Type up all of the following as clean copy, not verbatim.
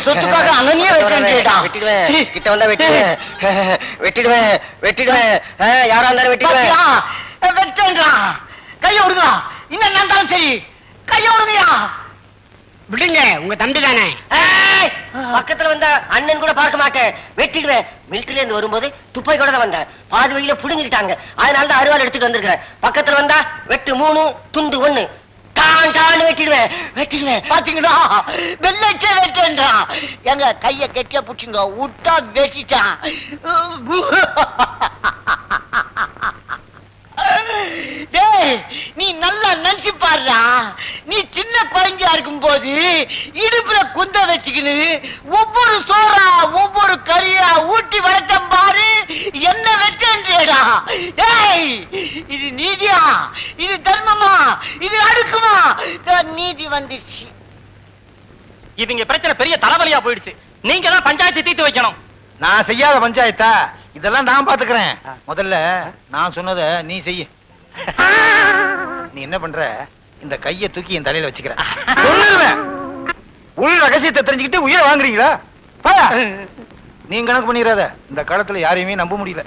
சொத்துக்காக அங்கனே வெட்டிடுடா. வெட்டிடுவேன். கிட்ட வந்தா வெட்டிடுவேன். வெட்டிடுவேன். வெட்டிடுவேன். யாரா இருந்தாலும் வெட்டிடுவேன். வெட்டேன்றா. கைய விடுங்க. இன்னும் நடந்தாலும் சரி. கைய விடுங்கயா. விடுங்க, உங்க தம்பி தானே. பக்கத்துல வந்தா அண்ணன் கூட பார்க்க மாட்டேன். வெட்டிடுவேன். மிலிட்டரில இருந்து வரும்போது துப்பாக்கி கூட தான் வந்தேன். பாதி வழியில புடுங்கிட்டாங்க. அதனால தான் அருவாள் எடுத்துட்டு வந்திருக்கேன். பக்கத்துல வந்தா வெட்டு 3 துண்டு 1 டான் வெட்டிடுவேன். வெட்டிடுவேன். பாத்தீங்களா, வெள்ளச்சே வெட்டேன்றா. எங்க கைய கெட்டியா புடிச்சுங்க. விட்டா வெட்டிட்டான். டேய், நீ நல்லா நினைச்சு பாருடா. நீ சின்ன குழந்தையா இருக்கும் போது இடுப்புல குந்த வச்சுக்கின்னு ஒவ்வொரு சோறா ஒவ்வொரு கறியா ஊட்டி வளர்த்தம் பாரு. என்ன வெட்டேன்றா. டேய், இது நீதியா? இது தர்மமா? இது அடுக்குமா? நீதி வந்துச்சு. இவங்க பிரச்சனை பெரிய தலைவலியா போயிடுச்சு. நீங்க தான் பஞ்சாயத்து தீர்த்து வைக்கணும். நான் செய்யாத பஞ்சாயத்தா? இதெல்லாம் நான் பாத்துக்கிறேன். முதல்ல நான் சொன்னத நீ செய்ய. நீ என்ன பண்ற? இந்த கைய தூக்கி என் தலையில வச்சுக்கிற. உள் ரகசியத்தை தெரிஞ்சுக்கிட்டு உயிரை வாங்குறீங்களா? நீங்க கணக்கு பண்ணிடாத. இந்த காலத்துல யாரையுமே நம்ப முடியல.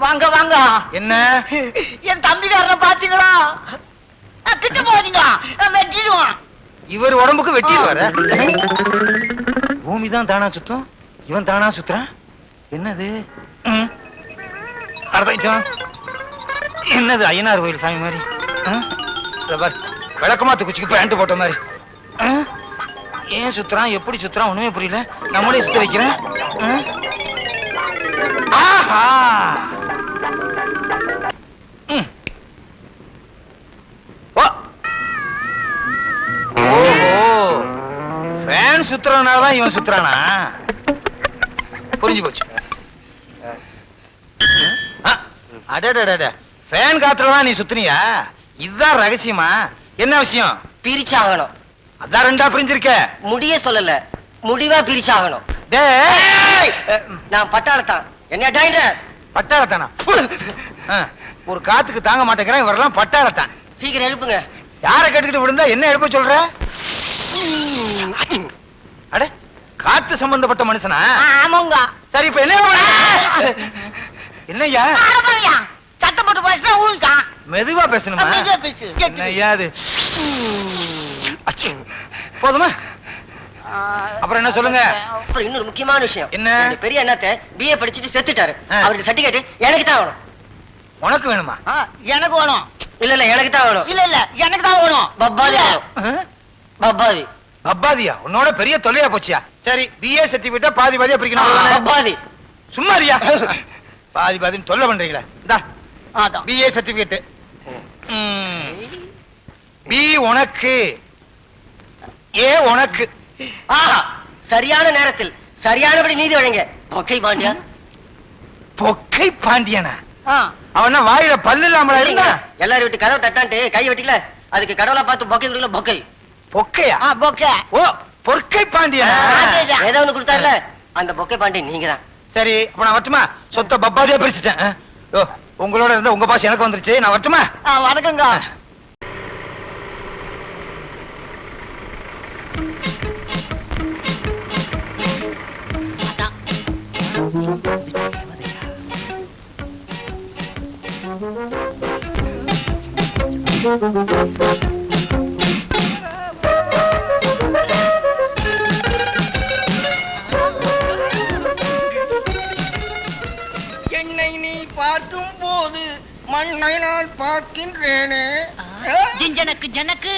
வாங்க வாங்க. என்ன என் தம்பிக்காரனை பாத்தீங்களா? கிட்ட போறீங்க, வெட்டிடுவான். இவர் உடம்புக்கு வெட்டிடுவாரு. பூமிதான் தானா சுத்தம், இவன் தானா சுத்துறான். என்னது? என்னது? ஐயனார் கோயில் சாமி மாதிரி. விளக்கமாத்து குச்சிக்கு பேண்ட் போட்ட மாதிரி. ஏன் சுத்துறான், எப்படி சுத்துறான் ஒண்ணுமே புரியல. நம்மளே சுத்த வைக்கிறேன். ஆஹா, ஃபேன் சுத்துறதுனாலதான் இவன் சுத்துறானா? புரிஞ்சு போச்சு. அடடடட, ஃபேன் காத்துலதான் நீ சுத்துனியா? இதுதான் ரகசியமா? என்ன விஷயம்? பிரிச்சாகணும். அதான் ரெண்டா பிரிஞ்சிருக்க. முடிய சொல்லல, முடிவா பிரிச்சாகணும். நான் பட்டாளத்தான். என்ன டாயின்ற? பட்டாளத்தானா? ஒரு காத்துக்கு தாங்க மாட்டேங்கிறேன். இவரெல்லாம் பட்டாளத்தான். சீக்கிரம் எழுப்புங்க. யாரை கேட்டுக்கிட்டு விழுந்தா என்ன எழுப்ப சொல்ற? அட, காத்து சம்பந்தப்பட்ட மனுஷனா? ஆமாங்க. சரி, இப்ப என்ன? என்னய்யா சத்தம் போட்டு பேசினா உழுந்தான். மெதுவா பேசணுமா? என்னய்யா அது? போதுமா? அப்புறம் என்ன சொல்லுங்க? அப்புறம் இன்னொரு முக்கியமான விஷயம். என்ன? பெரிய அண்ணாத்த பிஏ படிச்சுட்டு செத்துட்டாரு. அவருக்கு சர்டிபிகேட் எனக்கு தான் வேணும். உனக்கு வேணுமா? எனக்கு வேணும். இல்ல இல்ல, எனக்கு தான் வேணும். இல்ல இல்ல, எனக்கு தான் வேணும். பப்பாதி வேணும். பப்பாதி. பப்பாதியா? உன்னோட பெரிய தொல்லையா போச்சியா? சரி, பிஏ சர்டிபிகேட் பாதி பாதியா பிரிக்கணும். பப்பாதி. சும்மாரியா? பாதி பாதின்னு தொல்லை பண்றீங்களா? இந்தா பிஏ சர்டிபிகேட். பி உனக்கு, ஏ உனக்கு. சரியான நேரத்தில் சரியானபடி நீதி வழங்க. பொக்கை பாண்டியா. பொக்கை பாண்டியனா? அவன வாயில பல்லு இல்லாம இருந்தா? எல்லாரும் விட்டு கதவை தட்டான்ட்டு கை வெட்டிக்கல. அதுக்கு கடவுளா பார்த்து பொக்கை கொடுக்கல. பொக்கை. பொக்கையா? பொக்கை. ஓ, பொற்கை பாண்டியனா? ஏதோ ஒண்ணு கொடுத்தாருல, அந்த பொக்கை பாண்டியன் நீங்க தான். சரி, அப்ப நான் வரட்டுமா? சொத்த பப்பாதியா பிரிச்சுட்டேன். உங்களோட இருந்த உங்க பாஸ் எனக்கு வந்துருச்சு. நான் வரட்டுமா? வணக்கங்க. என்னை நீ பார்க்கும் போது மண்ணை நான் பார்க்கின்றேனே. ஜனக்கு ஜனக்கு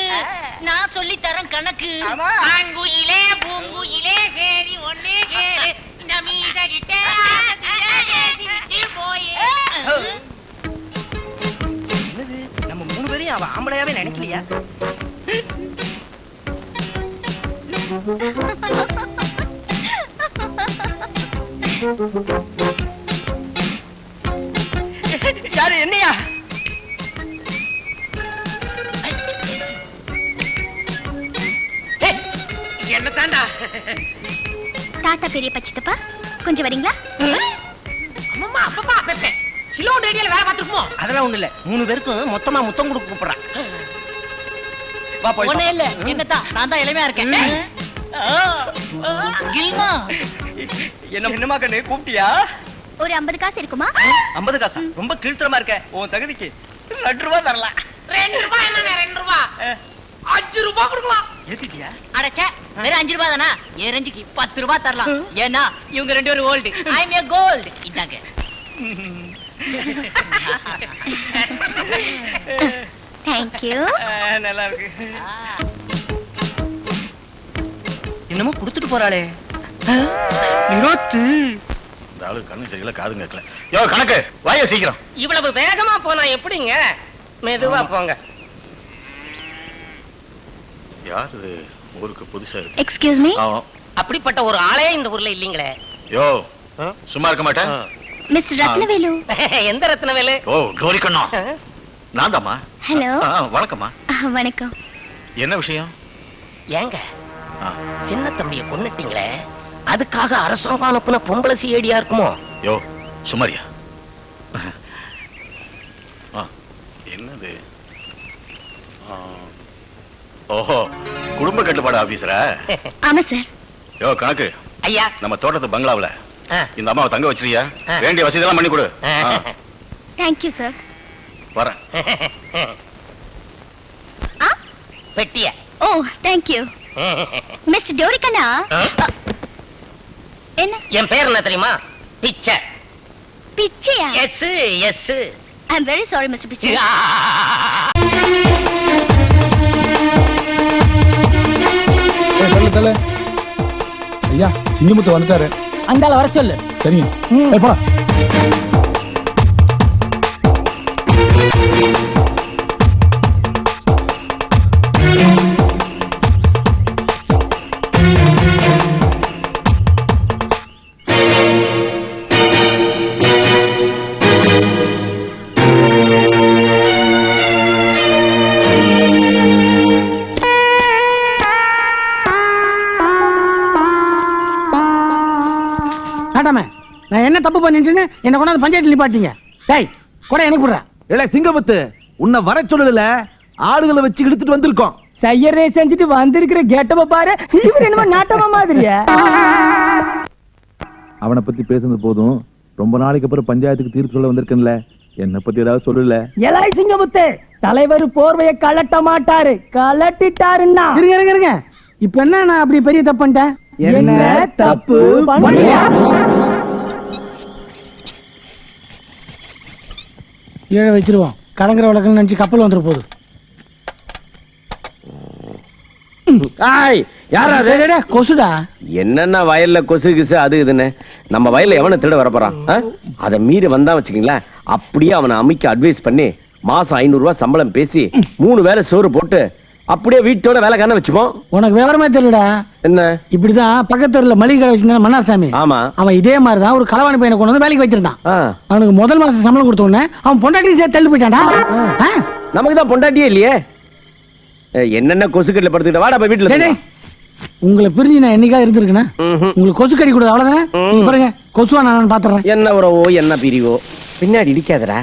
நான் சொல்லி தரேன் கணக்கு. ஆங்குயிலே பூங்குயிலே சேரி ஒன்னே கேளு இந்த மீத கிட்ட போயே. நம்ம 3 பேரையும் அவ ஆம்பளையாவே நினைக்கலையா? யாரு? என்னையா? என்ன தாண்டா? தாத்தா பெரிய பச்சத்தப்பா, கொஞ்சம் வரீங்களா? அம்மா அப்பப்பா பெப்பே சிலோன் ரேடியோல வேலை பார்த்துருப்போம். அதெல்லாம் ஒண்ணு இல்ல, 3 பேருக்கும் மொத்தமா முத்தம் கொடுக்க கூப்பிடுறான். ஒண்ணே இல்ல, என்னத்தான் நான் தான் இளமையா இருக்கேன். கில்மா என்னமா கண்ணு கூப்பிட்டியா? ஒரு 50 காசு இருக்குமா? 50 காசா? ரொம்ப கீழ்த்தரமா இருக்க. உன் தகுதிக்கு 2 ரூபாய் தரலாம். 2 ரூபாய் என்ன 2 ரூபாய் 5 ரூபாய் கொடுக்கலாம். ஏத்திட்டியா? அடச்சே, வெறும் 5 ரூபாய் தானா? என் ரேஞ்சுக்கு 10 ரூபாய் தரலாம். ஏன்னா இவங்க 2 பேரும் ஓல்டு, ஐ அம் ஏ கோல்டு. இந்தாங்க. Thank you. நல்லா இருக்கு. என்னமோ குடுத்துட்டு போறாளே. இந்த ஆளு கண்ணு சரியில்லை, காது கேட்கல. யோ கணக்கு வாய சீக்கிரம். இவ்வளவு வேகமா போனா எப்படிங்க? மெதுவா போங்க. யாரு ஊருக்கு புதுசா இருக்கு? Excuse me. அப்படிப்பட்ட ஒரு ஆளே இந்த ஊர்ல இல்லீங்களே. யோ சும்மா இருக்க மாட்டேன். Mr. ரத்னவேலு. எந்த ரத்னவேலு? ஓ டோரி கண்ணா. நான்தாம்மா. ஹலோ. வணக்கம்மா. வணக்கம். என்ன விஷயம்? ஏங்க சின்ன தம்பிய கொன்னுட்டீங்களே, அதுக்காக அரசாங்கம் அனுப்புன பொம்பளை சிஐடியா இருக்குமோ? யோ சுமாரியா. என்னது? ஓஹோ குடும்ப கட்டுப்பாடு ஆபீசரா? ஆமா சார். யோ கணக்கு ஐயா, நம்ம தோட்டத்து பங்களாவுல ஆ. இந்த அம்மாவை தங்க வச்சிருக்கியா? வேண்டிய வசதி எல்லாம் பண்ணி கொடு. Thank you sir. வரேன். பெட்டிய. Oh, thank you. மிஸ்டர் டோரிகண்ணா. என்ன? என் பேர் என்ன தெரியுமா? பிச்சை. பிச்சையா? Yes yes. I am very sorry Mr. பிச்சை. சொல்லு ஐயா, சிங்கமுத்து வந்துட்டாரு. அங்கால வர சொல்லு. சரிங்க போலாம். நான் என்ன தப்பு பண்ணிட்டேன்னு என்ன கொண்டாந்து பஞ்சாயத்துல நிப்பாட்டீங்க. டேய் கூட எனக்கு போடுற. ஏலே சிங்கமுத்து, உன்னை வர சொல்லல, ஆடுகளை வச்சு இழுத்துட்டு வந்திருக்கோம். செய்யறே செஞ்சுட்டு வந்திருக்கிற கேட்டப்ப பாரு, இவர் என்னமோ நாட்டமா மாதிரியா? அவனை பத்தி பேசுனது போதும். ரொம்ப நாளைக்கு அப்புறம் பஞ்சாயத்துக்கு தீர்ப்பு சொல்ல வந்திருக்கேன்ல, என்ன பத்தி ஏதாவது சொல்லல. எலாய் சிங்கமுத்து, தலைவர் போர்வையை கலட்ட மாட்டாரு, கலட்டிட்டாருன்னா. இருங்க இப்ப என்ன நான் அப்படி பெரிய தப்பு பண்ணிட்டேன்? என்ன தப்பு பண்ணியா? ஏழை வச்சிருவோம், கலங்குற வழக்கம் நினைச்சு கப்பல் வந்துரு போகுது. கொசுடா. என்னன்னா வயல்ல கொசு கிசு அது இதுன்னு நம்ம வயல்ல எவனை திருட வரப்போறான்? அதை மீறி வந்தா வச்சுக்கீங்களேன், அப்படியே அவனை அமைக்க அட்வைஸ் பண்ணி மாசம் 500 ரூபாய் சம்பளம் பேசி 3 வேளை சோறு போட்டு அப்படியே வீட்டோட வேலைக்கான வச்சுப்போம். உனக்கு விவரமே தெரியலடா. என்ன இப்படிதான் பக்கத்துல மளிகை கடை வச்சிருந்தான் மன்னாசாமி. ஆமா, அவன் இதே மாதிரிதான் ஒரு களவாணி பையனை கொண்டு வந்து வேலைக்கு வச்சிருந்தான். அவனுக்கு முதல் மாசம் சம்பளம் கொடுத்த உடனே அவன் பொண்டாட்டியும் சேர்த்து தள்ளி போயிட்டான்டா. நமக்கு தான் பொண்டாட்டியே இல்லையே. என்னென்ன கொசுக்கட்டில படுத்துக்கிட்ட வாடா போய் வீட்டுல. உங்களை பிரிஞ்சு நான் என்னைக்கா இருந்திருக்கேன்? உங்களுக்கு கொசு கடி கொடுது அவ்வளவுதானே. பாருங்க கொசுவா நான் பாத்துறேன். என்ன உறவோ என்ன பிரிவோ பின்னாடி இடிக்காதடா.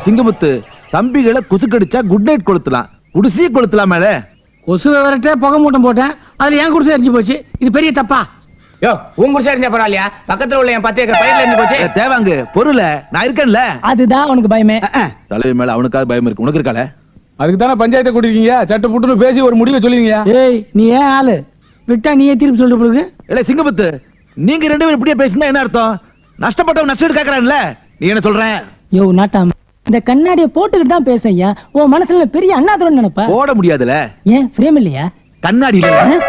சிங்கமுத்து, தம்பிகளை கொசு கடிச்சா குட் நைட் கொளுத்தலாம், குடிசையை கொளுத்தலாம். மேல கொசு விவரட்டே புகை மூட்டம் போட்டேன், அதுல ஏன் குடிசை எரிஞ்சு போச்சு. இது பெரிய தப்பா? யோ உங்க குடிசை எரிஞ்சா பரவாயில்லையா? பக்கத்துல உள்ள என் 10 ஏக்கர் பயிர்ல எரிஞ்சு போச்சு. தேவாங்க பொருளை நான் இருக்கேன்ல. அதுதான் அவனுக்கு பயமே. தலைவர் மேல அவனுக்காக பயம் இருக்கு, உனக்கு இருக்கால? அதுக்கு தானே பஞ்சாயத்தை கூட்டிருக்கீங்க. சட்டு புட்டுன்னு பேசி ஒரு முடிவை சொல்லுவீங்க. ஏய் நீ ஏன் ஆளு விட்டா நீயே திருப்பி சொல்லிட்டு போடுங்க. இல்ல சிங்கமுத்து, நீங்க 2 பேரும் இப்படியே பேசினா என்ன அர்த்தம்? நஷ்டப்பட்டவன் நஷ்டம் கேக்குறான்ல, நீ என்ன சொல்ற? யோ நாட்டாம, இந்த கண்ணாடியை போட்டுக்கிட்டு தான் பேசையா. உன் மனசுல பெரிய அண்ணாதுரன் நினைப்பா. போட முடியாதுல. ஏன் ஃப்ரேம் இல்லையா? கண்ணாடி இல்ல.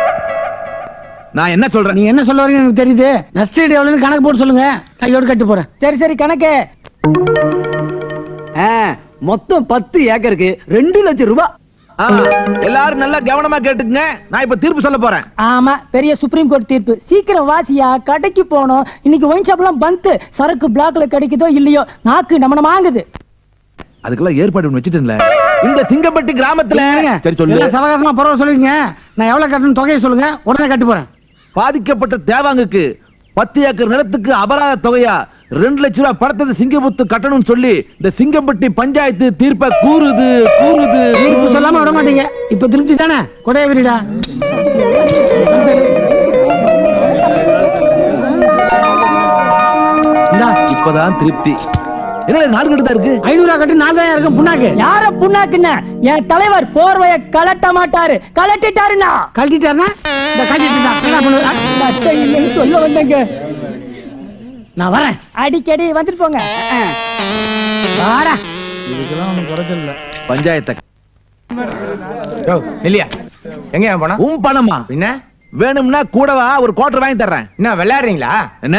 நான் என்ன சொல்றேன்? நீ என்ன சொல்ல வரீங்க எனக்கு தெரியுது. நஷ்டம் எவ்வளவுன்னு கணக்கு போட்டு சொல்லுங்க, கையோடு கட்டு போறேன். சரி கணக்கு. மொத்தம் 10 ஏக்கருக்கு 2 லட்சம் ரூபாய். எல்லாரும் நல்லா கவனமா கேட்டுக்குங்க. நான் இப்ப தீர்ப்பு சொல்ல போறேன். ஆமா, பெரிய சுப்ரீம் கோர்ட் தீர்ப்பு. சீக்கிரம் வாசியா, கடைக்கு போனோம். இன்னைக்கு ஒயின் ஷாப்லாம் பந்து. சரக்கு பிளாக்ல கிடைக்குதோ இல்லையோ, நாக்கு நம்ம வாங்குது. அதுக்கெல்லாம் ஏற்பாடு பண்ணி வச்சுட்டேன்ல. இந்த சிங்கப்பட்டி கிராமத்துல சரி சொல்லு. சவகாசமா பரவ சொல்லுங்க. நான் எவ்வளவு கட்டணும் தொகையை சொல்லுங்க, உடனே கட்டி போறேன். பாதிக்கப்பட்ட தேவாங்குக்கு 10 ஏக்கர் நிலத்துக்கு அபராத தொகையா 2 லட்சம் ரூபாய் பணத்தை சிங்கமுத்து கட்டணும்னு சொல்லி இந்த சிங்கம்பட்டி பஞ்சாயத்து தீர்ப்பை கூறுது. தீர்ப்பு சொல்லாம விட மாட்டீங்க. இப்ப திருப்தி தானே? கொடைய விரிடா. இப்பதான் திருப்தி. என்ன 4 கட்டு இருக்கு? 500 கட்டு 4000 இருக்கும். புண்ணாக்கு யார புண்ணாக்குன்னா என் தலைவர் போர்வைய கலட்ட மாட்டாரு. கலட்டிட்டாருன்னா கழட்டிட்டாருன்னா இந்த கழட்டிட்டு சொல்ல வந்தேங்க. நான் வரேன். அடிக்கடி வந்துட்டு போங்க. வாடா. இதுக்கெல்லாம் ஒண்ணும் குறைச்சல் இல்ல. பஞ்சாயத்தை இல்லையா எங்க போனா? உன் பணமா? என்ன வேணும்னா கூடவா ஒரு குவார்டர் வாங்கி தர்றேன். என்ன விளையாடுறீங்களா? என்ன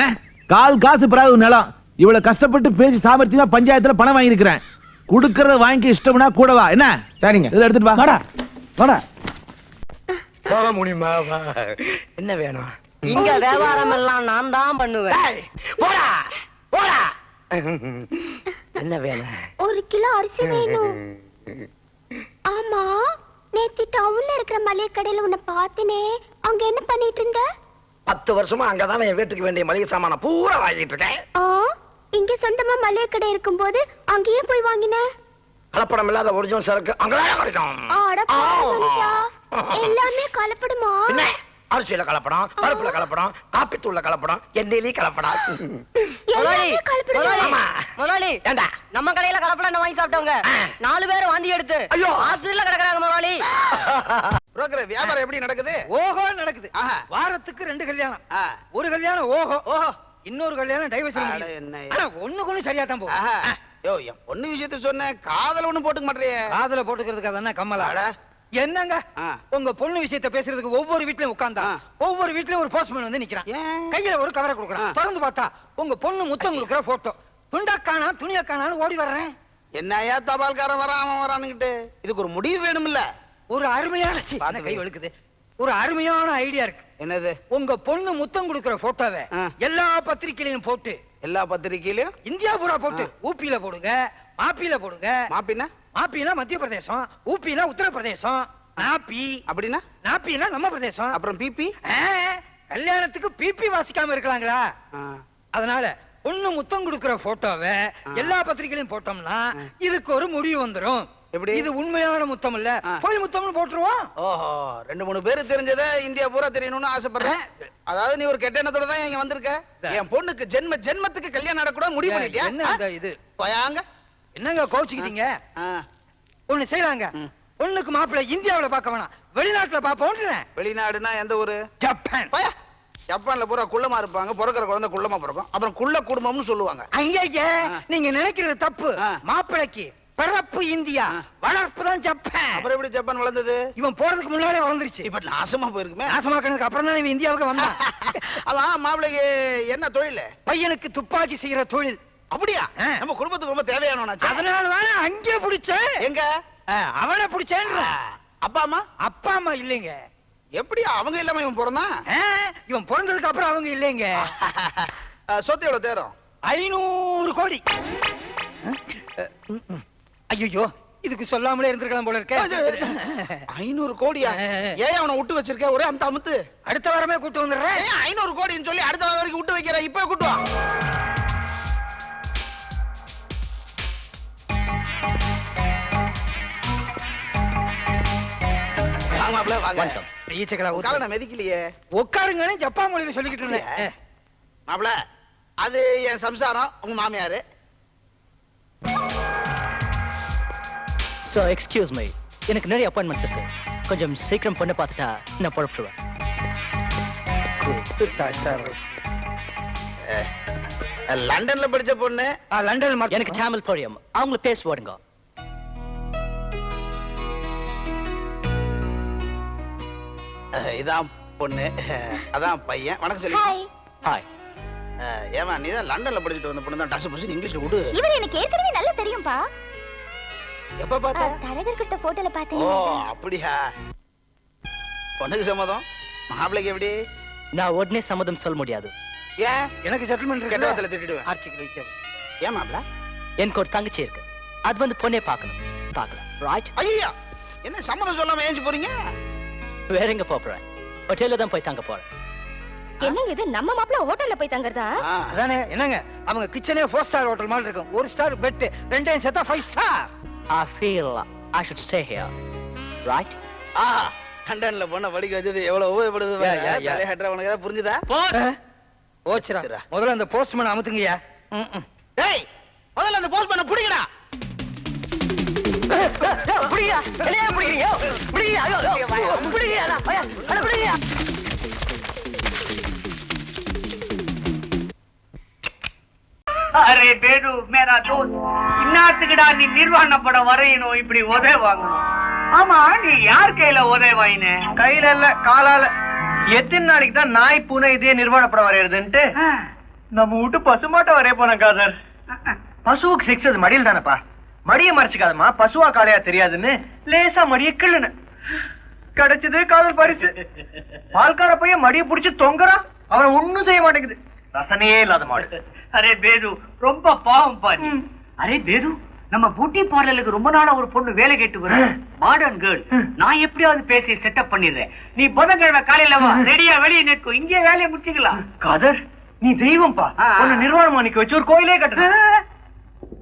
கால் காசு பிராது நிலம் இவ்வளவு கஷ்டப்பட்டு பேசி சாமர்த்தியமா பஞ்சாயத்துல பணம் வாங்கிருக்கிறேன். குடுக்கறத வாங்கி இஷ்டம்னா கூடவா. என்ன சரிங்க, இதை எடுத்துட்டு வா. வாடா வாடா. முடியுமா? என்ன வேணும்? இங்க வியாபாரம் எல்லாம் நான் தான் பண்ணுவேன். போடா போடா. என்ன வேணும்? 1 கிலோ அரிசி வேணும். ஆமா, நேத்து டவுன்ல இருக்கிற மளிகை கடையில உன்னை பார்த்தனே, அங்க என்ன பண்ணிட்டு இருந்த? 10 வருஷமா அங்கதானே என் வீட்டுக்கு வேண்டிய மளிகை சாமான பூரா வாங்கிட்டு இருக்கேன். இங்க சொந்தமா மளிகை கடை இருக்கும்போது அங்கேயே போய் வாங்கின? கலப்படம் இல்லாத ஒரிஜினல் சரக்கு அங்கதான் கிடைக்கும். அட பாவி மனுஷா, எல்லாமே கலப்படமா? என்ன அரிசியில கலப்படம், பருப்புல கலப்படம், காப்பி தூள்ல கலப்படம், எண்ணெயிலே கலப்படம். எல்லாமே கலப்படமா? முதலாளி ஏண்டா நம்ம கடையில கலப்படம் வாங்கி சாப்பிட்டவங்க 4 பேர் வாந்தி எடுத்து ஐயோ ஹாஸ்பிடல்ல கிடக்குறாங்க முதலாளி. புரோக்கர் வியாபாரம் எப்படி நடக்குது? ஓஹோ நடக்குது. வாரத்துக்கு 2 கல்யாணம். ஒரு கல்யாணம் ஓஹோ ஓஹோ, இன்னொரு கல்யாணம் டைவர்ஸ். ஒண்ணுக்கு சரியா தான் போகும். யோ, என் பொண்ணு விஷயத்த சொன்ன காதல ஒண்ணு போட்டுக்க மாட்டேறியே. காதல போட்டுக்கிறதுக்கு அதானே கம்மலா. என்னங்க உங்க பொண்ணு விஷயத்த பேசுறதுக்கு ஒவ்வொரு வீட்லயும் உட்கார்ந்தா ஒவ்வொரு வீட்லயும் ஒரு போஸ்ட்மேன் வந்து நிக்கிறான். கையில ஒரு கவரை கொடுக்குறான். திறந்து பார்த்தா உங்க பொண்ணு முத்தம் கொடுக்குற போட்டோ. துண்டக்கானா துணியக்கானான்னு ஓடி வர்றேன். என்னையா தபால்காரன் வரான் அவன் வரானுகிட்டு. இதுக்கு ஒரு முடிவு வேணும் இல்ல? ஒரு அருமையான கை வழுக்குது. ஒரு அருமையான ஐடியா இருக்கு. என்னது? உங்க பொண்ணு முத்தம் கொடுக்குற போட்டோவை எல்லா பத்திரிகையிலையும் போட்டு, எல்லா பத்திரிகையிலயும் இந்தியா பூரா போட்டு, ஊப்பியில போடுங்க, மாப்பியில போடுங்க. மாப்பினா? மாப்பினா மத்திய பிரதேசம், ஊப்பினா உத்தரப்பிரதேசம், நாப்பி அப்படின்னா? நாப்பினா நம்ம பிரதேசம். அப்புறம் பிபி? கல்யாணத்துக்கு பிபி வாசிக்காம இருக்கலாங்களா? அதனால பொண்ணு முத்தம் கொடுக்கிற போட்டோவை எல்லா பத்திரிகையிலும் போட்டோம்னா இதுக்கு ஒரு முடிவு வந்துரும். எப்படி? இது உண்மையான முத்தம் இல்ல, போய் முத்தம்னு போட்டுருவோம். ஓஹோ, 2-3 பேரு தெரிஞ்சத இந்தியா பூரா தெரியணும்னு ஆசைப்படுறேன். அதாவது நீ ஒரு கெட்ட எண்ணத்தோட தான் இங்க வந்திருக்க. என் பொண்ணுக்கு ஜென்மத்துக்கு கல்யாணம் நடக்கூடாது முடிவு பண்ணிட்டியா? என்ன இது போயாங்க. என்னங்க கோச்சிக்கிட்டீங்க? ஒண்ணு செய்யலாங்க. பொண்ணுக்கு மாப்பிள்ளை இந்தியாவுல பார்க்க வேணாம், வெளிநாட்டுல பாப்போம். வெளிநாடுனா எந்த ஊரு? ஜப்பான். ஜப்பான்ல பூரா குள்ளமா இருப்பாங்க, பிறக்கிற குழந்தை குள்ளமா பிறக்கும். அப்புறம் குள்ள குடும்பம்னு சொல்லுவாங்க. அங்க நீங்க நினைக்கிறது தப்பு. மாப்பிள்ளைக்கு பிறப்பு இந்தியா, வளர்ப்பு தான் ஜப்பான். அப்புறம் எப்படி ஜப்பான் வளர்ந்தது? இவன் போறதுக்கு முன்னாலே வளர்ந்துருச்சு. இப்ப நாசமா போயிருக்குமே. நாசமாக்குறதுக்கு அப்புறம் தான் இவன் இந்தியாவுக்கு வந்தான். அதான் மாப்பிள்ளைக்கு என்ன தொழில்? பையனுக்கு துப்பாக்கி செய்யற தொழில். அப்படியா? நம்ம குடும்பத்துக்கு ரொம்ப தேவையான. அதனால வேணா அங்கே பிடிச்சேன். எங்க அவனை பிடிச்சேன். அப்பா அம்மா? அப்பா அம்மா இல்லைங்க. எப்படி அவங்க இல்லாம இவன் பிறந்தான்? இவன் பிறந்ததுக்கு அப்புறம் அவங்க இல்லைங்க. சொத்து எவ்வளவு தேரும்? 500 கோடி. ஐயோ, இதுக்கு சொல்லாமலே இருந்திருக்கலாம் போல இருக்க. 500 கோடியா? ஏன் அவனை விட்டு வச்சிருக்க? ஒரே அமுத்து அமுத்து. அடுத்த வாரமே கூட்டு வந்துடுறேன். 500 கோடின்னு சொல்லி அடுத்த வாரம் வரைக்கும் விட்டு வைக்கிற. இப்ப கூட்டு வா. உட்காருங்கன்னு ஜப்பான் மொழியில சொல்லிக்கிட்டு இருந்தேன். மாப்பிள, அது என் சம்சாரம், உங்க மாமியாரு. So excuse me, எனக்கு நிறைய அப்பாயின்மெண்ட்ஸ் இருக்கு. கொஞ்சம் சீக்கிரம் பொண்ணு பார்த்துட்டா நான் புறப்படுவேன். லண்டன்ல படிச்ச பொண்ணு. லண்டன் எனக்கு தமிழ் தெரியும். அவங்க பேசுவாங்க. இதான் பொண்ணு, அதான் பையன். வணக்கம் சொல்லி. ஹாய். ஏமா, நீ தான் லண்டன்ல படிச்சுட்டு வந்த பொண்ணு தான். டஸ் புஸ் இங்கிலீஷ்ல விடு. இவர் எனக்கு ஏற்கனவே நல்லா தெரியும்பா. எப்ப பார்த்த? தரகர் கிட்ட போட்டோல ஓ பார்த்தேன். அப்படியா? பொண்ணுக்கு சம்மதம், மாப்பிளைக்கு எப்படி? நான் உடனே சம்மதம் சொல்ல முடியாது. ஏன்? எனக்கு செட்டில்மெண்ட் கெட்ட வார்த்தையில திட்டிடுவேன். ஆர்ச்சிக்கு வைக்காது. ஏன் மாப்பிள? எனக்கு ஒரு தங்கச்சி இருக்கு, அது வந்து பொண்ணே பார்க்கணும். பார்க்கலாம், ரைட்? ஐயா, என்ன சம்மதம் சொல்லாம ஏஞ்சி போறீங்க? வேற எங்க போறேன்? ஹோட்டல்ல தான் போய் தங்க போறேன். என்னங்க இது, நம்ம மாப்பிள்ள ஹோட்டல்ல போய் தங்கறதா? அதானே. என்னங்க அவங்க கிச்சனே 4 ஸ்டார் ஹோட்டல் மாதிரி இருக்கும். 1 ஸ்டார் பெட், ரெண்டையும் சேர்த்தா 5 star. I feel I should stay here, right? லண்டன்ல பொண்ண படிக்க வச்சது எவ்வளவு உபயோகப்படுது பாரு. Yeah, yeah. தலைஹட்ற உனக்கு ஏதாவது புரிஞ்சுதா? ஓச்சுரா. முதல்ல அந்த போஸ்ட்மேன் அமுத்துங்கயா. டேய், முதல்ல அந்த போஸ்ட் பண்ண புடிங்கடா. புடியா, வெளியே புடியா, புடியா, புடியா, புடியா. அரே பேடு மேரா தோஸ்த், இன்னாத்துக்குடா நீ நிர்வாண படம் வரையணும், இப்படி உதவி வாங்கணும். ஆமா, நீ யார் கையில உதவி வாங்கின? கையில இல்ல, காலால. எத்தனை நாளைக்கு தான் நாய் பூனை இதே நிர்வாண படம் வரையறதுன்ட்டு நம்ம விட்டு பசுமாட்ட வரைய போன காதர். பசுவுக்கு செக்ஸ் அது மடியில் தானப்பா, மடிய மறைச்சுக்காதமா, பசுவா காளையா தெரியாதுன்னு லேசா மடிய கிள்ளுன. கிடைச்சது காதல் பரிசு. பால்கார பையன் மடிய புடிச்சு தொங்குறான், அவனை ஒண்ணும் செய்ய மாட்டேங்குது. ரசனையே இல்லாத மாடு. அரே பேது, ரொம்ப பாவம் பாரு. அரே பேது, நம்ம பியூட்டி பார்லருக்கு ரொம்ப நாளா ஒரு பொண்ணு வேலை கேட்டு வர, மாடர்ன் கேர்ள். நான் எப்படியாவது பேசி செட்டப் பண்ணிடுறேன். நீ புதன்கிழமை காலையில வா, ரெடியா வெளியே நிற்கும், இங்கே வேலையை முடிச்சுக்கலாம். காதர், நீ தெய்வம்பா, உன்னை நிர்வாணம் நிக்க வச்சு ஒரு கோயிலே கட்டுற.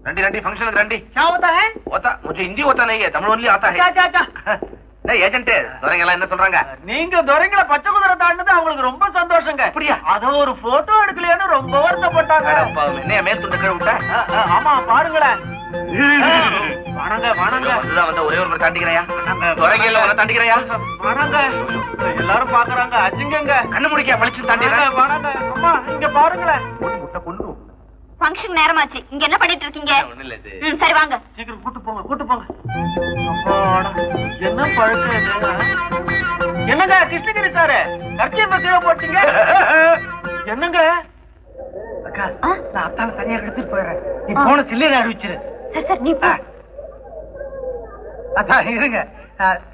रंडी रंडी फंक्शन रंडी क्या होता है? होता मुझे हिंदी होता नहीं है, तमिल ओनली आता है. ஏஜென்ட் துரைங்க எல்லாம் என்ன சொல்றாங்க? நீங்க துரைங்களை பச்சை குதிரை தாண்டது அவங்களுக்கு ரொம்ப சந்தோஷங்க. அப்படியா? அத ஒரு போட்டோ எடுக்கலையான்னு ரொம்ப வருத்தப்பட்டாங்க. என்ன மேற்கொண்டு கீழே விட்ட? ஆமா, பாருங்களேன். வணங்க வணங்க. அதுதான் வந்து ஒரே ஒரு முறை தாண்டிக்கிறையா? துரைங்க எல்லாம் உன தாண்டிக்கிறையா? வணங்க. எல்லாரும் பாக்குறாங்க, அஜிங்கங்க. கண்ணு முடிக்க பழிச்சு தாண்டிடுறேன். வணங்க. அம்மா இங்க பாருங்களேன். முட்டை கொண்டு ஃபங்க்ஷன் நேரமாச்சு, இங்க என்ன பண்ணிட்டு இருக்கீங்க? ஒண்ணு இல்ல இது. சரி வாங்க. சீக்கிரம் கூட்டு போங்க, கூட்டு போங்க. என்ன பழக்கம் இது? என்னங்க கிருஷ்ணகிரி சாரு, கர்ச்சீஃப் கீழே போட்டீங்க. என்னங்க? அக்கா, நான் அத்தான தனியா எடுத்துட்டு போயிடுறேன். நீ போன சில்லறை அறிவிச்சிரு. சரி சரி, நீ போ. அதான் இருங்க,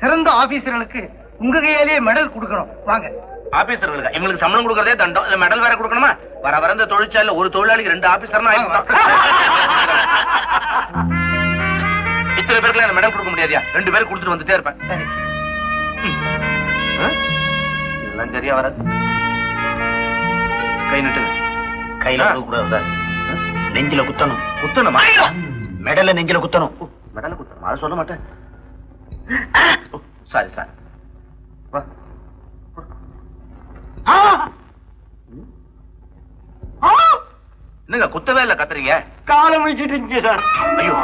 சிறந்த ஆபீசர்களுக்கு உங்க கையாலேயே மெடல் கொடுக்கணும். வாங்க. ஆபீசர்களுக்கு இவங்களுக்கு சம்பளம் கொடுக்கறதே தண்டம், இல்ல மெடல் வேற கொடுக்கணுமா? வர வர இந்த தொழிற்சாலையில ஒரு தொழிலாளிக்கு 2 ஆபீசர்னா இத்தனை பேருக்கு மெடல் கொடுக்க முடியாதியா? 2 பேருக்கு கொடுத்துட்டு வந்துட்டே இருப்பேன். இதெல்லாம் சரியா வராது. கை நட்டுங்க. கையில கூடாது சார், நெஞ்சில குத்தணும். குத்தணுமா? மெடல நெஞ்சில குத்தணும். மெடல குத்தணும், அதை சொல்ல மாட்டேன். Sorry sir. என்னங்க குத்தவே இல்ல, கத்துறீங்க? காலம் வச்சுட்டு சார். ஐயோ,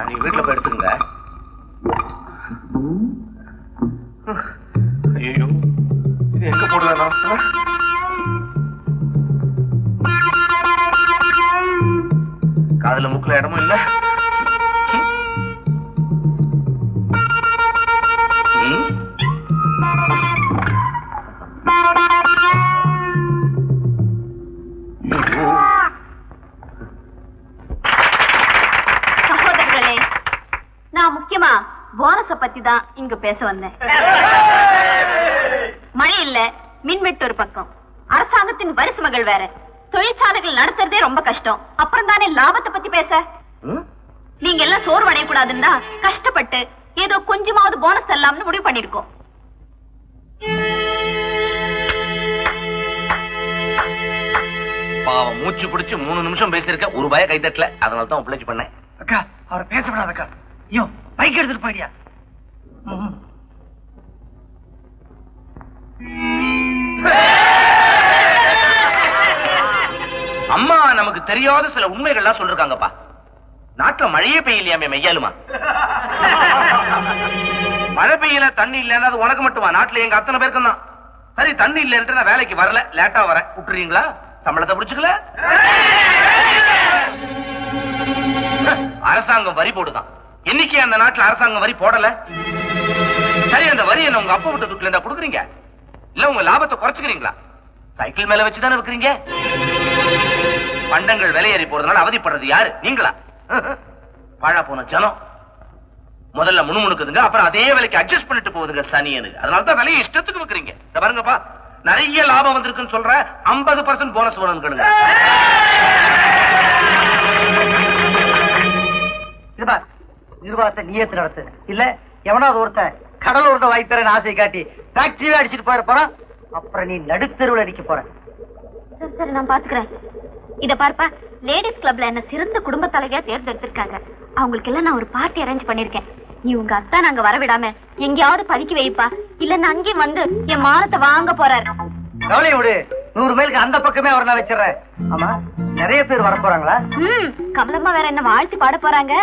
நீங்க வீட்டுல போய் எடுத்துங்க. ஐயோ, இது எங்க போடுவேன்? காதுல மூக்குல இடமும் இல்ல. சகோதரர்களே, நான் முக்கியமா போனஸ பத்தி தான் இங்க பேச வந்தேன். மழை இல்ல, மின்வெட்டு ஒரு பக்கம், அரசாங்கத்தின் வரி சுமைகள் வேற, தொழிற்சாலைகள் நடத்துறதே ரொம்ப கஷ்டம். அப்புறம் தானே லாபத்தை பத்தி பேச? நீங்க எல்லாம் சோர்வடைய கூடாதுன்னா கஷ்டப்பட்டு ஏதோ கொஞ்சமாவது போனஸ் தரலாம்னு முடிவு பண்ணிருக்கோம். பாவம், மூச்சு பிடிச்சு 3 நிமிஷம் பேசியிருக்க, ஒரு பய கை தட்டல, அதனால தான் உப்ளைச்சு பண்ணேன். அக்கா, அவரை பேச விடாதக்கா. ஐயோ, பைக் எடுத்துட்டு போயிடியா? அம்மா நமக்கு தெரியாத சில உண்மைகள்லாம் சொல்லிருக்காங்கப்பா. நாட்டுல மழையே பெய்யலையாமே, மெய்யாலுமா? மழை பெய்யல, தண்ணி இல்லன்னா அது உனக்கு மட்டுமா? நாட்டுல எங்க அத்தனை பேருக்கும் தான். சரி, தண்ணி இல்லன்ட்டு நான் வேலைக்கு வரல, லேட்டா வரேன், விட்டுறீங்களா? சம்பளத்தை பிடிச்சுக்கல. அரசாங்கம் வரி போடுதான். இன்னைக்கு அந்த நாட்டுல அரசாங்கம் வரி போடல. சரி, அந்த வரி என்ன உங்க அப்பா விட்டு துட்டுல இருந்தா கொடுக்குறீங்க, இல்ல உங்க லாபத்தை குறைச்சுக்கிறீங்களா? சைக்கிள் மேல வச்சுதானே விக்கிறீங்க? பண்டங்கள் விலையேறி போறதுனால அவதிப்படுறது யாரு? நீங்களா? பாழா போன ஜனம் முதல்ல முணுமுணுக்குதுங்க, அப்புறம் அதே விலைக்கு அட்ஜஸ்ட் பண்ணிட்டு போகுதுங்க சனியனுக்கு. அதனாலதான் விலையை இஷ்டத்துக்கு விக்கிறீங்க. இத பாருங்கப்பா, நிறைய லாபம் வந்திருக்குன்னு சொல்ற, 50% போனஸ் வேணும்னு. நிர்வாகத்தை நியத்து நடத்து, இல்ல எவனாவது ஒருத்தன் கடல் உருண்டை வாங்கி தரேன் ஆசை காட்டி ஃபேக்டரியே அடிச்சிட்டு போறான், அப்புறம் நீ நடுத்தெருவில் அடிக்க போற. சரி நான் பாத்துக்கிறேன். இத பார்ப்பா, லேடிஸ் கிளப்ல என்ன சிறந்த குடும்ப தலைவியா தேர்ந்தெடுத்திருக்காங்க. அவங்களுக்கு எல்லாம் நான் ஒரு பார்ட்டி அரேஞ்ச் பண்ணிருக்கேன். நீ உங்க அத்தா நாங்க வரவிடாம எங்கேயாவது பதுக்கி வைப்பா, இல்லன்னா அங்கேயும் வந்து என் மானத்தை வாங்க போறாரு. கவலையை விடு, 100 மைலுக்கு அந்த பக்கமே அவரை நான் வச்சிடறேன். ஆமா, நிறைய பேர் வர போறாங்களா? கமலம்மா வேற என்ன வாழ்த்து பாட போறாங்க.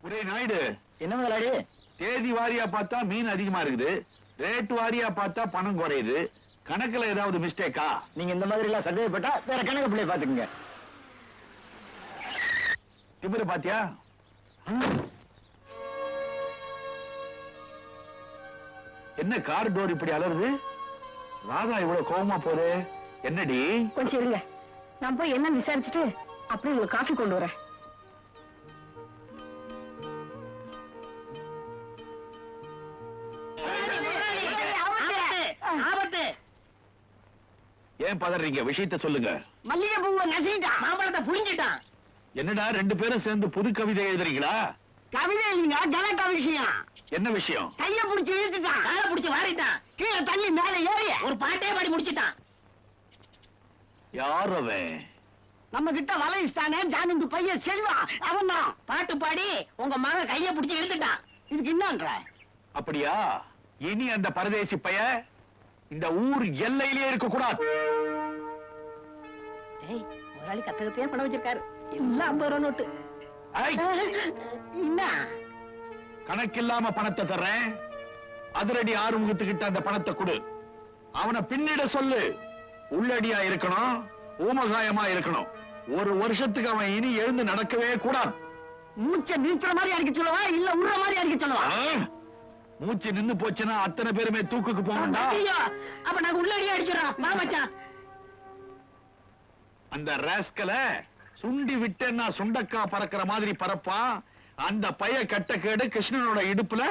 ஒரே நாயுடு, என்ன முதலாளி? தேதி வாரியா பார்த்தா மீன் அதிகமா இருக்குது, ரேட் வாரியா பார்த்தா பணம் குறையுது. கணக்குல ஏதாவது மிஸ்டேக்கா? நீங்க இந்த மாதிரி எல்லாம் சந்தேகப்பட்டா வேற கணக்கு பிள்ளை பாத்துக்கங்க. திமிர பாத்தியா? என்ன கார் டோர் இப்படி அலறுது? ராதா இவ்வளவு கோவமா போகுது, என்னடி? கொஞ்சம் இருங்க, நான் போய் என்ன விசாரிச்சுட்டு அப்படியே உங்களுக்கு காஃபி கொண்டு வரேன். ஏன் பதறீங்க? விஷயத்த சொல்லுங்க. மல்லிகை பூவை நசிட்டான், மாம்பழத்தை புரிஞ்சிட்டான். என்னடா 2 பேரும் சேர்ந்து புது கவிதை எழுதுறீங்களா? கவிதை இல்லைங்க, கலாட்டா விஷயம். என்ன விஷயம்? கைய புடிச்சு இழுத்துட்டான், காலை புடிச்சு வாரிட்டான், கீழே தள்ளி மேல ஏறி ஒரு பாட்டே பாடி முடிச்சிட்டான். யார் அவன்? நம்ம கிட்ட வலையிஸ்தானே ஜானந்து பையன் செல்வா, அவன் தான் பாட்டு பாடி உங்க மகன் கைய புடிச்சு இழுத்துட்டான். இதுக்கு என்னன்ற? அப்படியா? இனி அந்த பரதேசி பைய இந்த ஊர் எல்லையிலே இருக்க கூடாது. முதலாளி கத்தகத்தையே பணம் வச்சிருக்காரு, எல்லாம் 50 ரூபா நோட்டு. என்ன கணக்கில்லாம பணத்தை தர்றேன், அதிரடி ஆறுமுகத்துக்கிட்ட அந்த பணத்தை கொடு. அவனை பின்னிட சொல்லு. உள்ளடியா இருக்கணும், ஊமகாயமா இருக்கணும். 1 வருஷத்துக்கு அவன் இனி எழுந்து நடக்கவே கூடாது. மூச்சை நிறுத்துற மாதிரி அடிக்க சொல்லுவா, இல்ல உடுற மாதிரி அடிக்க சொல்லுவா? மூச்சு நின்னு போச்சுன்னா அத்தனை பேருமே தூக்குக்கு போகணும்டா. அப்ப நாங்க உள்ளடியா அடிச்சிடறோம். வா மச்சான். அந்த ராஸ்கல சுண்டி விட்டேன்னா சுண்டக்கா பறக்கிற மாதிரி பறப்பான். அந்த பைய கட்டக்கேடு கிருஷ்ணனோட இடுப்புல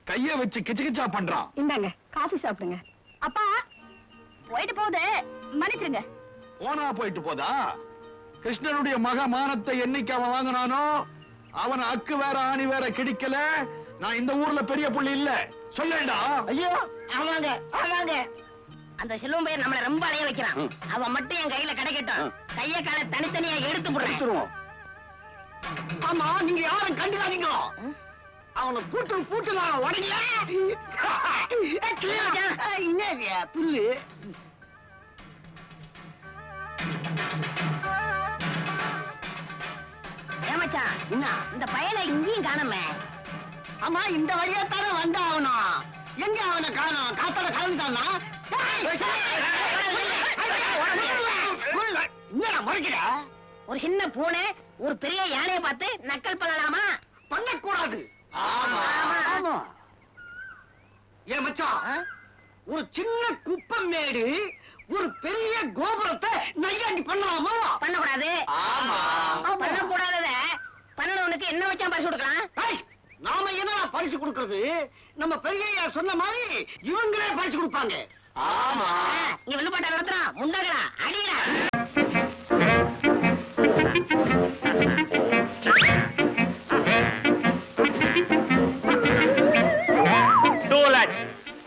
கைய வச்சு கிச்சகிச்சா பண்றான். இந்தாங்க காஃபி சாப்பிடுங்க. அப்பா போயிட்டு போகுது, மன்னிச்சிருங்க. போனா போயிட்டு போதா? கிருஷ்ணனுடைய மகமானத்தை என்னைக்கு அவன் வாங்கினானோ அவன் அக்கு வேற ஆணி வேற கிடைக்கல. நான் இந்த ஊர்ல பெரிய புள்ளி இல்ல சொல்லேண்டா. ஐயோ ஆமாங்க ஆமாங்க. அந்த செல்வம் பையன் நம்மள ரொம்ப அலைய வைக்கிறான். அவன் மட்டும் என் கையில கிடைக்கட்டும், கைய கால தனித்தனியா எடுத்து போடுறோம். ஆமா, நீங்க யாரும் கண்டுக்காதீங்க. அவனை பூட்டு நான் உடனே என்ன புல்லு. ஏமாச்சா என்ன இந்த பயலை இங்கேயும் காணமே? ஆமா, இந்த வழியா தானே வந்தா அவனும். எங்க அவனை காணோம்? காத்தால கலந்துட்டானா? என்ன முறைக்கிற? ஒரு சின்ன பூனை ஒரு பெரிய யானையை பார்த்து நக்கல் பண்ணலாமா? பண்ணக்கூடாது. ஆமா. ஏன் மச்சான், ஒரு சின்ன குப்பம் மேடு ஒரு பெரிய கோபுரத்தை நையாண்டி பண்ணலாமா? பண்ணக்கூடாது. பண்ணக்கூடாதத பண்ணவனுக்கு என்ன வச்சா பரிசு கொடுக்கலாம்? நாம என்ன பரிசு கொடுக்கறது? நம்ம பெரிய சொன்ன மாதிரி இவங்களே பரிசு கொடுப்பாங்க. ஆமா, இங்க வில்லுப்பாட்டை நடத்துறான். முண்டகளா அடிடா.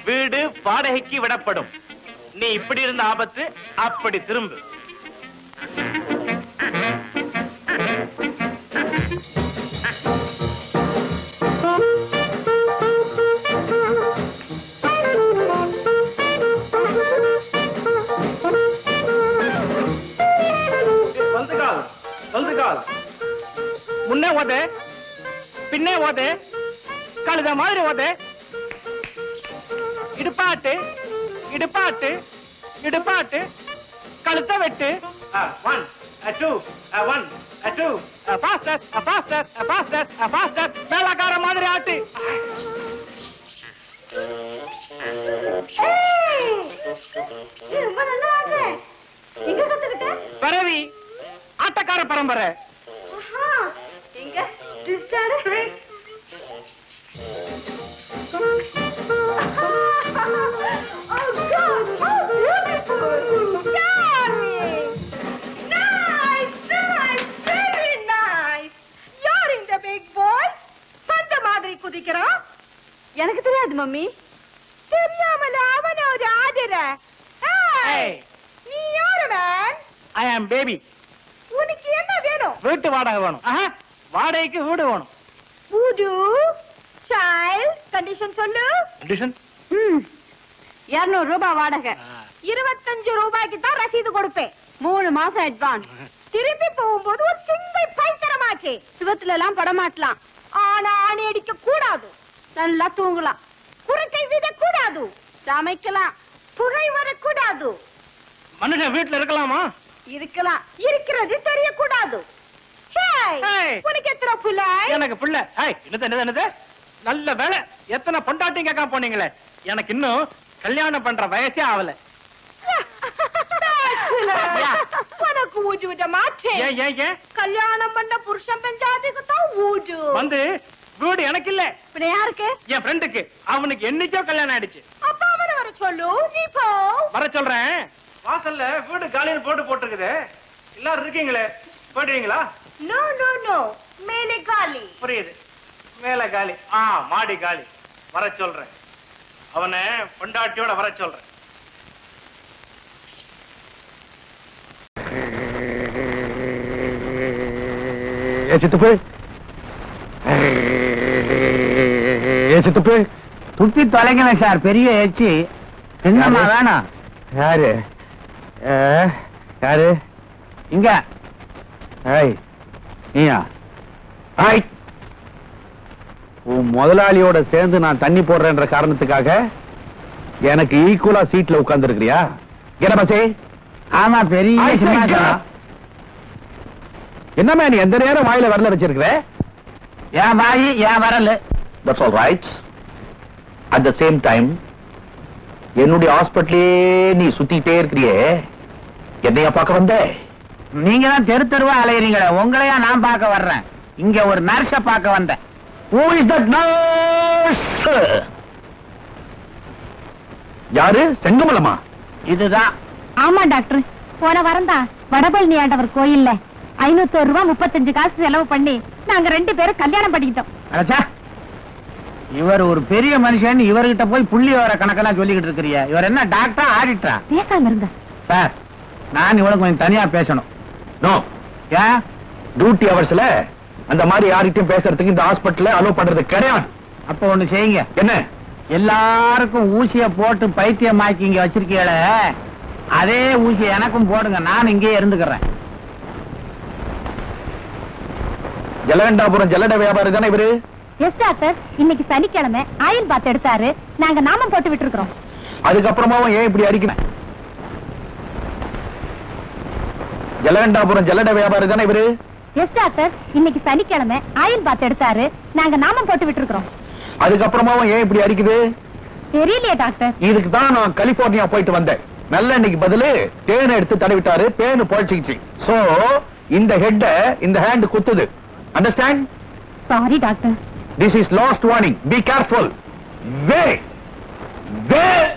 வீடு வாடகைக்கு விடப்படும். நீ இப்படி இருந்த ஆபத்து அப்படி திரும்பு. முன்னே ஓது, பின்னே ஓது, கழுத மாதிரி ஓது. இடுப்பாட்டு இடுப்பாட்டு இடுப்பாட்டு, கழுத்த வெட்டு. 1 2 1 2 ஃபாஸ்டர் ஃபாஸ்டர் ஃபாஸ்டர் ஃபாஸ்டர். மேலக்கார மாதிரி ஆட்டு. பரவி ஆட்டக்கார பரம்பரை. எங்க ட்விஸ்டாடு குதிக்கிறான். எனக்கு தெரியாது மம்மி. தெரியாமல அவன ஒரு ஆதிர. நீ யாரு மேன்? ஐ ஆம் பேபி. உனக்கு என்ன வேணும்? வீட்டு வாடகை வேணும். வாடகைக்கு வீடு வேணும். வீடு சைல்ட் கண்டிஷன் சொல்லு. கண்டிஷன் 200 ரூபாய் வாடகை. 25 ரூபாய்க்கு தான் ரசீது கொடுப்பேன். 3 மாசம் அட்வான்ஸ். திருப்பி போகும்போது ஒரு சிங்கிள் பைத்தரமாச்சு. சிவத்துல எல்லாம் படமாட்டலாம். ஆனா ஆணி அடிக்க கூடாது. நல்லா தூங்கலாம். குரட்டை விட கூடாது. சமைக்கலாம். புகை வரக்கூடாது. மனுஷன் வீட்டுல இருக்கலாமா? இருக்கலாம். இருக்கிறது தெரியக்கூடாது. உனக்கு எத்தனை பிள்ளை? எனக்கு பிள்ளை. என்னது நல்ல வேலை. எத்தனை பொண்டாட்டி கேட்க போனீங்களே. எனக்கு இன்னும் கல்யாணம் பண்ற வயசே ஆகல. உனக்கு ஊஜு விட மாட்டேன். ஏன் கல்யாணம் பண்ண புருஷன் பெஞ்சாதுக்கு தான் ஊஜு. வந்து வீடு எனக்கு இல்ல. பின்ன யாருக்கு? என் ஃப்ரெண்டுக்கு. அவனுக்கு என்னைக்கோ கல்யாணம் ஆயிடுச்சு. அப்ப அவனை வர சொல்லு. நீ போ. வர சொல்றேன். வாசல்ல வீடு காலின்னு போட்டுருக்குது. எல்லாரும் இருக்கீங்களே, போயிடுவீங்களா? நோ நோ நோ, மேலே காலி. புரியுது, மேல காலி. மாடி காலி. வர சொல்றேன். அவனை பொண்டாட்டியோட வர சொல்றேன். சித்துப்பு சித்துப்பு துப்பி தொலைக்கல சார். பெரிய எச்சி. என்னம்மா வேணும்? யாரு யாரு? இங்க நீயா? உன் முதலாளியோட சேர்ந்து நான் தண்ணி போடுறேன்ற காரணத்துக்காக எனக்கு ஈக்குவலா சீட்ல உட்கார்ந்து இருக்கிறியா? என்ன பசே? ஆமா, பெரிய என்னமா நீ எந்த நேரம் வாயில வரல வச்சிருக்கிற? ஏன் வாயி ஏன் வரல? That's all right. At the same time, என்னுடைய ஹாஸ்பிட்டலே நீ சுத்திட்டே இருக்கிறியே, என்னையா பார்க்க வந்த? நீங்க தான் தெரு தெருவா அலையறீங்களே, உங்களையா நான் பார்க்க வர்றேன். இங்க ஒரு நர்ஸ பார்க்க வந்தேன். Who is that nurse? யாரு? செங்கமலமா? இதுதான். ஆமா டாக்டர், போன வாரம் தான் வடபழனி ஆண்டவர் கோயில்ல 501 ரூபாய் 35 காசு செலவு பண்ணி நாங்க 2 பேரும் கல்யாணம் பண்ணிக்கிட்டோம். அச்சா, இவர் ஒரு பெரிய மனுஷன். இவர்கிட்ட போய் புள்ளி வர கணக்கெல்லாம் சொல்லிக்கிட்டு இருக்கிறிய. இவர் என்ன டாக்டரா ஆடிட்டரா? பேசாம இருங்க சார். நான் இவளுக்கு கொஞ்சம் தனியா பேசணும். நோ. ஏன்? டியூட்டி அவர்ஸ்ல அந்த மாதிரி யார்கிட்டயும் பேசுறதுக்கு இந்த ஹாஸ்பிட்டல்ல அலோ பண்றது கிடையாது. அப்ப ஒண்ணு செய்யுங்க. என்ன? எல்லாருக்கும் ஊசிய போட்டு பைத்தியமாக்கி இங்க வச்சிருக்கீங்கள, அதே ஊசிய எனக்கும் போடுங்க. நான் இங்கே இருந்துக்கிறேன். ஜலகண்டாபுரம் ஜல்லட வியாபாரி தானே இவரு? எஸ் டாக்டர், இன்னைக்கு சனிக்கிழமை ஆயில் பாத் எடுத்தாரு. நாங்க நாமம் போட்டு விட்டு இருக்கிறோம். அதுக்கப்புறமாவும் ஏன் இப்படி அடிக்கிறேன்? ஜலகண்டாபுரம் ஜல்லட வியாபாரி தானே இவரு? எஸ் டாக்டர், இன்னைக்கு சனிக்கிழமை ஆயில் பாத் எடுத்தாரு. நாங்க நாமம் போட்டு விட்டு இருக்கிறோம். அதுக்கப்புறமாவும் ஏன் இப்படி அடிக்குது? தெரியலையே டாக்டர். இதுக்கு தான் நான் கலிபோர்னியா போயிட்டு வந்தேன். நல்ல இன்னைக்கு பதிலு தேனை எடுத்து தடவிட்டாரு. பேனு போயிடுச்சு. சோ இந்த ஹெட்ட இந்த ஹேண்ட் குத்துது. Understand? Sorry doctor. This is last warning. Be careful. Wait. Wait.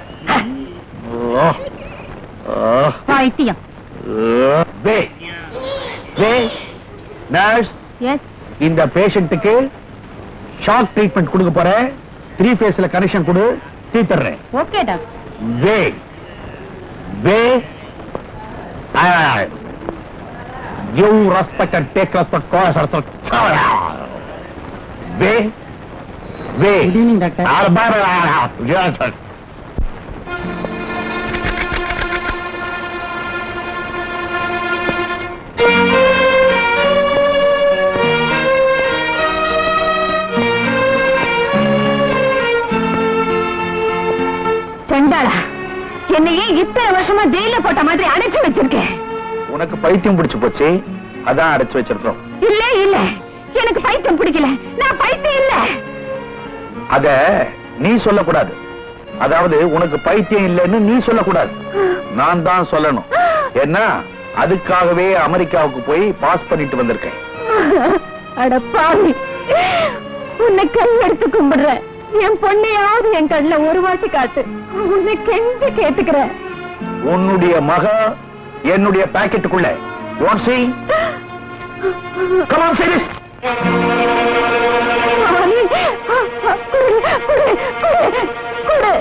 பைத்தியம். Wait. Wait. Nurse. எஸ். இந்த பேஷண்ட்டுக்கு ஷாக் ட்ரீட்மெண்ட் கொடுக்க போறேன். 3 ஃபேஸ்ல கனெக்ஷன் கொடு, தீர்த்தறேன். Okay doctor. Wait. Wait. Give respect and take respect. Cause respect. Wait. Wait. Good evening, doctor. Yes, sir. செண்டாளா, என்னையே இத்தனை வருஷமா ஜெயில போட்ட மாதிரி அடைச்சு வச்சிருக்கேன். உனக்கு பைத்தியம் பிடிச்சு போச்சு, அதான் அடைச்சு வச்சிருக்கோம். இல்ல இல்ல, எனக்கு பைத்தியம் பிடிக்கல. நான் பைத்தியம் இல்ல. அத நீ சொல்லக்கூடாது. அதாவது உனக்கு பைத்தியம் இல்லைன்னு நீ சொல்லக்கூடாது, நான் தான் சொல்லணும். என்ன அதுக்காகவே அமெரிக்காவுக்கு போய் பாஸ் பண்ணிட்டு வந்திருக்கேன். அட பாவி, உன்னை கை எடுத்து கும்பிடுறேன். என் பொண்ணையாவது என் கண்ணுல ஒரு வாட்டி காட்டு. உன்னை கெஞ்சி கேட்டுக்கிறேன். உன்னுடைய மக என்னுடைய பாக்கெட்டுக்குள்ள. You want to see? Come on, say this. குடு